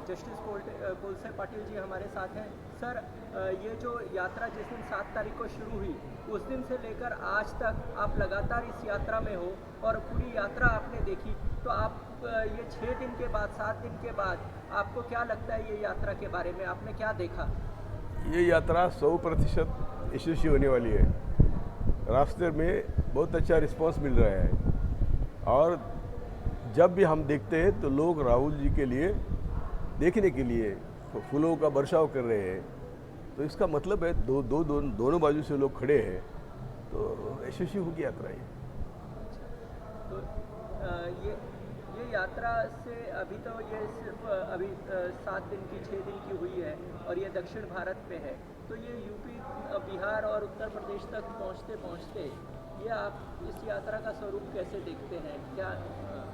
Justice Kolse Patil ji हमारे साथ हैं। सर, ये जो यात्रा जिस दिन 7 तारीख को शुरू हुई, उस दिन से लेकर आज तक आप लगातार इस यात्रा में हो और पूरी यात्रा आपने देखी, तो आप ये 6 दिन के बाद, 7 दिन के बाद आपको क्या लगता है ये यात्रा के बारे में, आपने क्या देखा? ये यात्रा 100% यशस्वी होने वाली है। रास्ते में बहुत अच्छा रिस्पांस मिल रहा है और जब भी हम देखते हैं तो लोग राहुल जी के लिए देखने के लिए फूलों का बरसाव कर रहे हैं। तो इसका मतलब है दोनों बाजू से लोग खड़े हैं, तो यशस्वी होगी यात्रा ये। तो ये यात्रा से अभी तो ये सिर्फ अभी 7 दिन की 6 दिन की हुई है और ये दक्षिण भारत पे है, तो ये यूपी, बिहार और उत्तर प्रदेश तक पहुंचते पहुंचते ये आप इस यात्रा का स्वरूप कैसे देखते हैं? क्या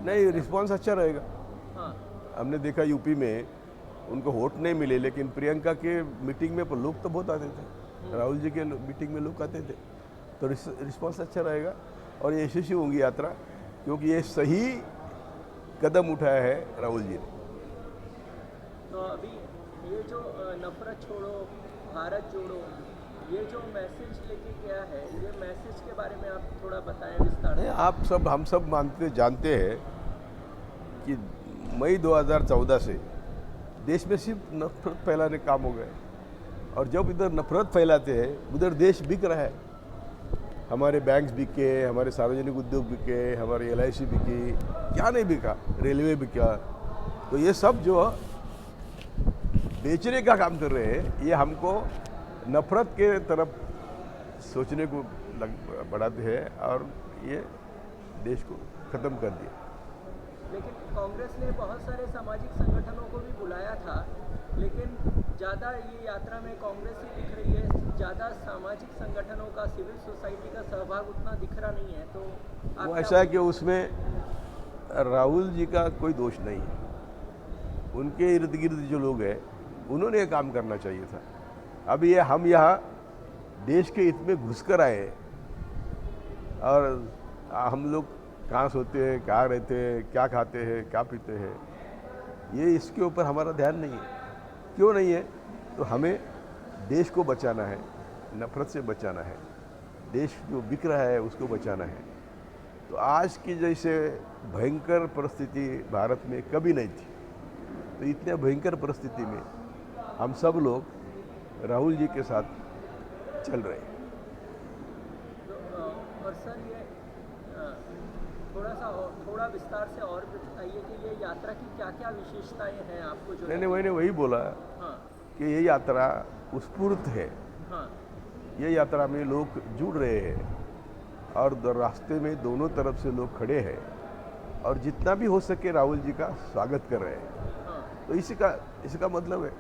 नहीं, रिस्पांस अच्छा रहेगा। हाँ, हमने देखा यूपी में उनको वोट नहीं मिले, लेकिन प्रियंका के मीटिंग में लोग तो बहुत आते थे, राहुल जी के मीटिंग में लोग आते थे, तो रिस्पांस अच्छा रहेगा और ये यशस्वी होंगी यात्रा, क्योंकि ये सही कदम उठाया है राहुल जी ने। तो अभी ये जो नफरत छोड़ो भारत जोड़ो, ये जो मैसेज लेके गया है, ये मैसेज के बारे में आप थोड़ा बताएं विस्तार से। हम सब जानते हैं कि मई 2014 से देश में सिर्फ नफरत फैलाने काम हो गए, और जब इधर नफरत फैलाते हैं उधर देश बिक रहा है। हमारे बैंक्स बिके, हमारे सार्वजनिक उद्योग बिके, हमारी LIC बिकी, क्या नहीं बिका, रेलवे बिका। तो ये सब जो बेचने का काम कर रहे हैं, ये हमको नफरत के तरफ सोचने को बढ़ाते हैं और ये देश को ख़त्म कर दिया। लेकिन कांग्रेस ने बहुत सारे सामाजिक संगठनों को भी बुलाया था, लेकिन ज़्यादा ये यात्रा में कांग्रेस ही दिख रही है, ज़्यादा सामाजिक संगठनों का, सिविल सोसाइटी का सहभाग उतना दिख रहा नहीं है। तो वो ऐसा है कि उसमें राहुल जी का कोई दोष नहीं है, उनके इर्द गिर्द जो लोग हैं उन्होंने ये काम करना चाहिए था। अब ये हम यहाँ देश के हित में घुस कर आए और हम लोग कहाँ सोते हैं, कहाँ रहते हैं, क्या खाते हैं, क्या पीते हैं, ये इसके ऊपर हमारा ध्यान नहीं है। क्यों नहीं है? तो हमें देश को बचाना है, नफरत से बचाना है, देश जो बिक रहा है उसको बचाना है। तो आज की जैसे भयंकर परिस्थिति भारत में कभी नहीं थी, तो इतने भयंकर परिस्थिति में हम सब लोग राहुल जी के साथ चल रहे हैं। और सर, ये थोड़ा विस्तार से और बताइए कि ये यात्रा की क्या क्या विशेषताएं हैं आपको जो? मैंने वही बोला। हाँ, कि ये यात्रा उत्स्फूर्त है। हाँ, ये यात्रा में लोग जुड़ रहे हैं और रास्ते में दोनों तरफ से लोग खड़े हैं और जितना भी हो सके राहुल जी का स्वागत कर रहे हैं। हाँ। तो इसका मतलब है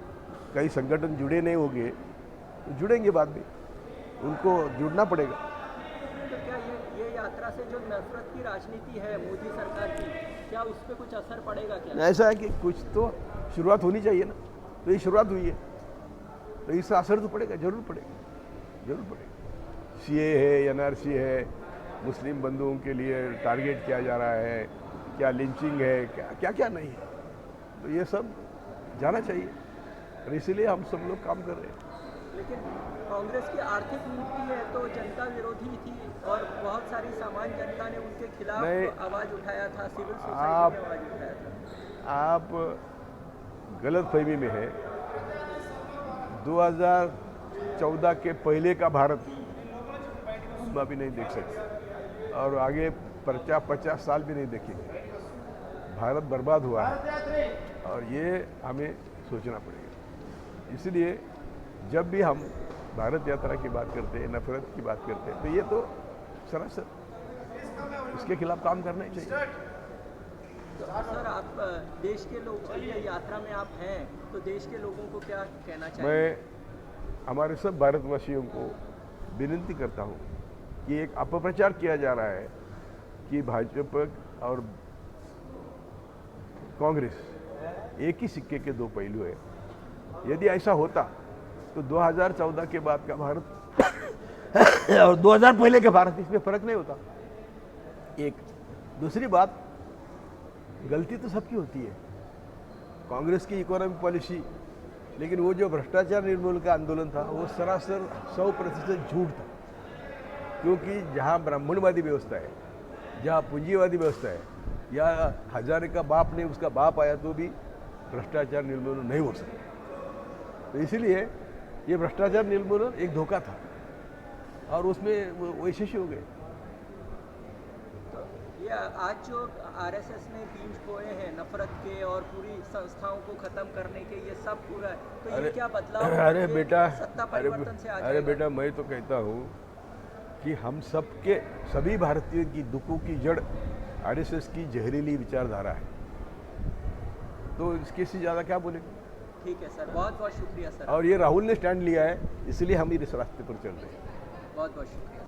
कई संगठन जुड़े नहीं होंगे तो जुड़ेंगे बाद में, उनको जुड़ना पड़ेगा। तो क्या ये यात्रा से जो नफरत की राजनीति है मोदी सरकार की, क्या उस पर कुछ असर पड़ेगा क्या? ऐसा है कि कुछ तो शुरुआत होनी चाहिए ना, तो ये शुरुआत हुई है, तो इसका असर तो पड़ेगा, जरूर पड़ेगा। CA है, NRC है, मुस्लिम बंधुओं के लिए टारगेट किया जा रहा है, क्या लिंचिंग है, क्या नहीं है, तो ये सब जाना चाहिए और इसीलिए हम सब लोग काम कर रहे हैं। लेकिन कांग्रेस की आर्थिक नीति है तो जनता विरोधी थी और बहुत सारी सामान्य जनता ने उनके खिलाफ आवाज उठाया था, सिविल सोसाइटी ने आवाज उठाया था। आप गलत फहमी में है। 2014 के पहले का भारत हम अभी नहीं देख सकते और आगे 50 साल भी नहीं देखेंगे। भारत बर्बाद हुआ है और ये हमें सोचना पड़ेगा। इसलिए जब भी हम भारत यात्रा की बात करते हैं, नफरत की बात करते हैं, तो ये तो सरासर इसके खिलाफ काम करना ही चाहिए। तो सर, आप देश के लोग, ये यात्रा में आप हैं, तो देश के लोगों को क्या कहना चाहिए? मैं हमारे सब भारतवासियों को विनती करता हूँ कि एक अपप्रचार किया जा रहा है कि भाजपा और कांग्रेस एक ही सिक्के के दो पहलू है। यदि ऐसा होता तो 2014 के बाद का भारत और 2000 पहले के भारत, इसमें फर्क नहीं होता। एक दूसरी बात, गलती तो सबकी होती है, कांग्रेस की इकोनॉमिक पॉलिसी, लेकिन वो जो भ्रष्टाचार निर्मूलन का आंदोलन था वो सरासर 100% झूठ था। क्योंकि जहाँ ब्राह्मणवादी व्यवस्था है, जहाँ पूंजीवादी व्यवस्था है, या खजाने का बाप ने उसका बाप आया तो भी भ्रष्टाचार निर्मूलन नहीं हो सकता। तो इसीलिए ये भ्रष्टाचार निर्मूलन एक धोखा था और उसमें वो यशस्वी हो गए। ये आज जो आरएसएस ने बीज बोए हैं नफरत के और पूरी संस्थाओं को खत्म करने के, ये सब पूरा है, तो ये क्या बदलाव अरे बेटा, सत्ता परिवर्तन से आ अरे जाएगा? बेटा, मैं तो कहता हूँ कि हम सबके सभी भारतीयों की दुखों की जड़ आरएसएस की जहरीली विचारधारा है, तो इसके से ज़्यादा क्या बोलेंगे। ठीक है सर, बहुत बहुत शुक्रिया सर, और ये राहुल ने स्टैंड लिया है, इसलिए हम इस रास्ते पर चल रहे हैं। बहुत बहुत शुक्रिया।